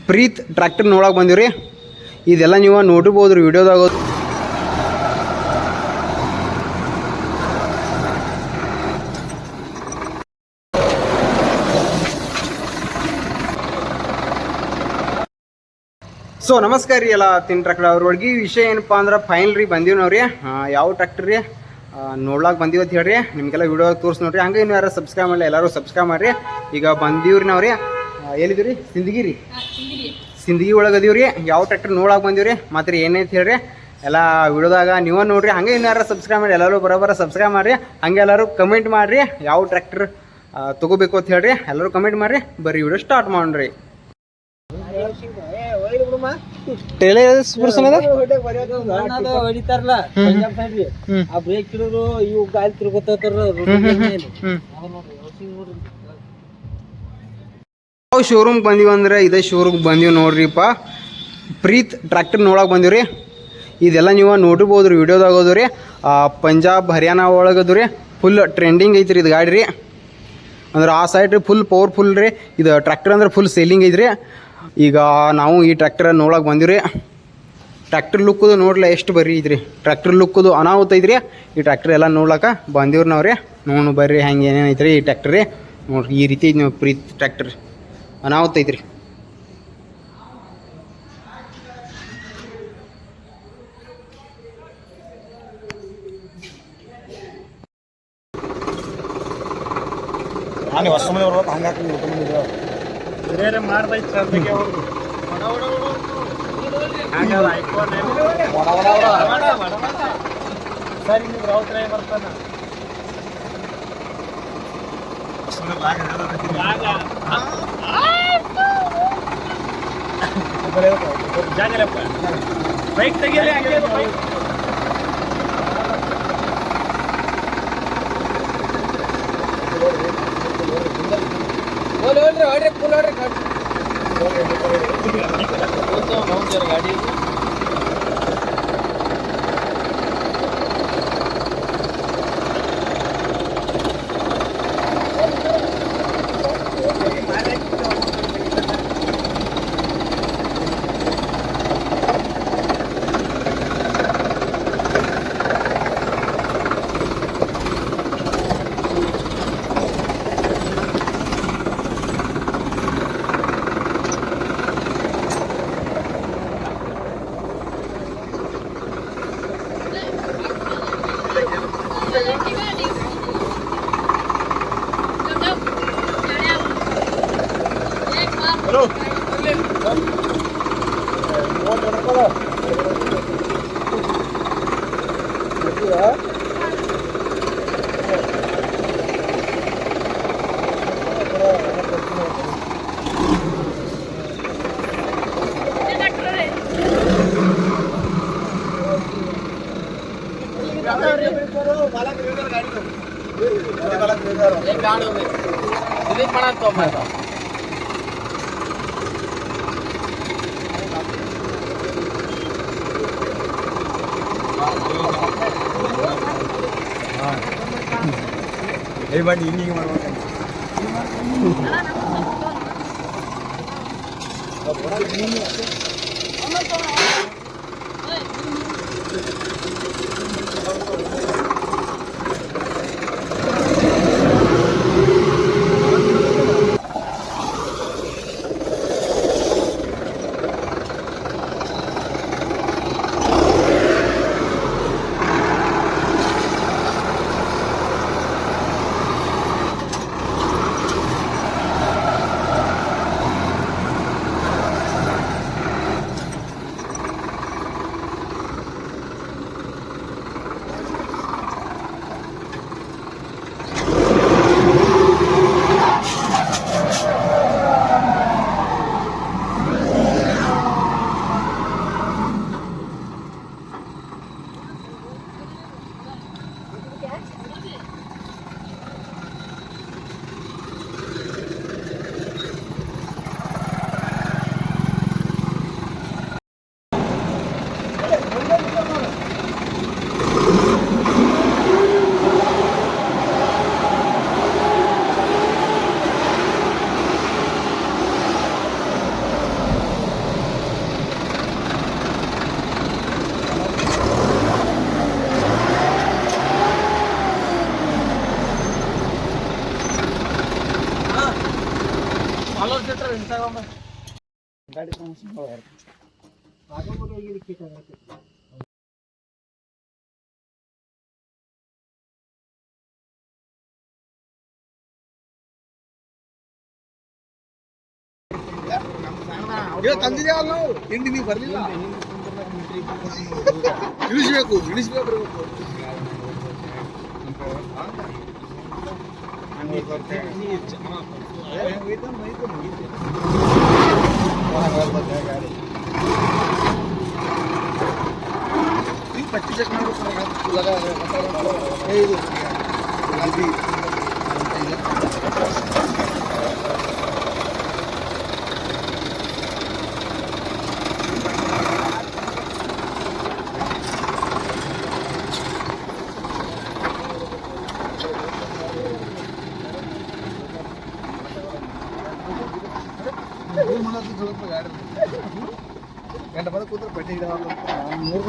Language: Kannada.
ಪ್ರೀತ್ ಟ್ರ್ಯಾಕ್ಟರ್ ನೋಡಕ್ಕೆ ಬಂದೀವಿ ರೀ. ಇದೆಲ್ಲ ನೀವು ನೋಡಿರ್ಬೋದು ರೀ ವಿಡಿಯೋದಾಗ. ಸೊ ನಮಸ್ಕಾರ ರೀ ಎಲ್ಲ ಟ್ರ್ಯಾಕ್ಟರ್ ಅವ್ರೊಳಗೆ ವಿಷಯ ಏನಪ್ಪ ಅಂದ್ರೆ ಫೈನಲ್ ರೀ ಬಂದೀವಿ ನಾವು ರೀ. ಯಾವ ಟ್ರ್ಯಾಕ್ಟರ್ ರೀ ನೋಡ್ಲಾಕೆ ಬಂದೀವಿ ಅಂತ ಹೇಳ್ರಿ, ನಿಮಗೆಲ್ಲ ವಿಡಿಯೋ ತೋರಿಸಿ ನೋಡ್ರಿ. ಹಂಗೆ ಇನ್ನು ಯಾರು ಸಬ್ಸ್ಕ್ರೈಬ್ ಮಾಡಲಿ ಎಲ್ಲರೂ ಸಬ್ಸ್ಕ್ರೈಬ್ ಮಾಡಿರಿ. ಈಗ ಬಂದೀವಿ ರೀ ನಾವು ರೀ, ಎಲ್ಲಿದ್ದೀವಿ ರೀ? ಸಿಂದಗಿ ಒಳಗೆ ಅದೀವಿ ರೀ. ಯಾವ ಟ್ರ್ಯಾಕ್ಟರ್ ನೋಡಕ್ಕೆ ಬಂದೀವಿ ರೀ, ಮತ್ತು ರೀ ಏನೈತೆ ಹೇಳ್ರಿ ಎಲ್ಲ ವಿಡಿಯೋದಾಗ ನೀವು ನೋಡಿರಿ. ಹಂಗೆ ಇನ್ನು ಯಾರು ಸಬ್ಸ್ಕ್ರೈಬ್ ಮಾಡಿ ಎಲ್ಲರೂ ಬರೋಬರ ಸಬ್ಸ್ಕ್ರೈಬ್ ಮಾಡಿರಿ. ಹಂಗೆ ಎಲ್ಲರೂ ಕಮೆಂಟ್ ಮಾಡಿರಿ ಯಾವ ಟ್ರ್ಯಾಕ್ಟರ್ ತೊಗೋಬೇಕು ಅಂತ ಹೇಳ್ರಿ, ಎಲ್ಲರೂ ಕಮೆಂಟ್ ಮಾಡಿರಿ. ಬರ್ರಿ ವಿಡಿಯೋ ಸ್ಟಾರ್ಟ್ ಮಾಡ್ರಿ. ಟೇಲರ್ಸ್ ಪರ್ಸನ್ ಅದ ಹೊಡಿತಾರಲ್ಲ ಆ ಬ್ರೇಕ್ ಇರೋರು ಇವು ಗಾಳಿ ತಿರ್ಗೋತಾರ. ಯಾವ ಶೋರೂಮ್ ಬಂದೀವಿ ಅಂದ್ರೆ ಇದೇ ಶೋರೂಮ್ ಬಂದೀವಿ ನೋಡ್ರಿಪ್ಪ. ಪ್ರೀತ್ ಟ್ರ್ಯಾಕ್ಟರ್ ನೋಡಕ್ಕೆ ಬಂದೀವಿ ರೀ. ಇದೆಲ್ಲ ನೀವು ನೋಡಿರ್ಬೋದು ರೀ ವಿಡಿಯೋದಾಗೋದು ರೀ. ಪಂಜಾಬ್ ಹರಿಯಾಣ ಒಳಗದು ರೀ. ಫುಲ್ ಟ್ರೆಂಡಿಂಗ್ ಐತ್ರಿ ಇದು ಗಾಡಿ ರೀ. ಅಂದ್ರೆ ಆ ಸೈಡ್ ರೀ ಫುಲ್ ಪವರ್ಫುಲ್ ರೀ ಇದು ಟ್ರ್ಯಾಕ್ಟರ್. ಅಂದ್ರೆ ಫುಲ್ ಸೇಲಿಂಗ್ ಐತ್ರಿ. ಈಗ ನಾವು ಈ ಟ್ರ್ಯಾಕ್ಟರ್ ನೋಡಕ್ಕೆ ಬಂದೀವಿ ರೀ. ಟ್ರ್ಯಾಕ್ಟರ್ ಲುಕ್ಕದು ನೋಡ್ಲ ಎಷ್ಟು ಬರ್ರಿ ಐತ್ರಿ. ಟ್ರ್ಯಾಕ್ಟರ್ ಲುಕ್ಕದು ಅನಾಹುತ ಐತ್ರಿ. ಈ ಟ್ರ್ಯಾಕ್ಟರ್ ಎಲ್ಲ ನೋಡ್ಲಕ್ಕ ಬಂದೀವ್ರಿ ನಾವು ರೀ. ನೋಡು ಬರ್ರಿ ಹೆಂಗೆ ಏನೇನು ಐತ್ರಿ ಈ ಟ್ರ್ಯಾಕ್ಟರ್ ರೀ. ನೋಡ್ರಿ ಈ ರೀತಿ ಐತಿ ನೀವು ಪ್ರೀತ್ ಟ್ರ್ಯಾಕ್ಟರ್ ಅನಾಹುತ ಐತ್ರಿ. ನಾನು ಹೊಸ ಮನೆ ಬರ್ಬೇಕು ಹಂಗಾಕಿ ಬೇರೆ ಮಾಡ್ದೈತೆ ಸದ್ಯಕ್ಕೆ ಅವ್ರು ಸರಿ ನೀವು ರಾತ್ರಿ ಬರ್ತಾನ ಜಾಗರಪ್ಪ ಬೈಕ್ ತೆಗಿಯಲಿ ಹಂಗೆ ಬೈಕ್ ಹೊಡ್ರಿ ಫುಲ್ ಹೊಡ್ರಿ ಗಾಡಿ ಬಂಡಿ ಹಿಂಗೆ ಮಾಡ್ಬೇಕಂತ ಗಾಡಿ ಪ್ರಮೋಷನ್ ತಂದಿದ್ದೇವಲ್ಲ ನಾವು ತಿಂಡಿ ನೀವು ಬರ್ಲಿಲ್ಲ ಇಳಿಸ್ಬೇಕು ಬರಬೇಕು ಪಟ್ಟಿ ಚೆಕ್ ಗಾಡಿ ಗಂಟೆ ಬಂದು ಕೂತ್ರೆ ಪಟ್ಟಿ ಮೂರು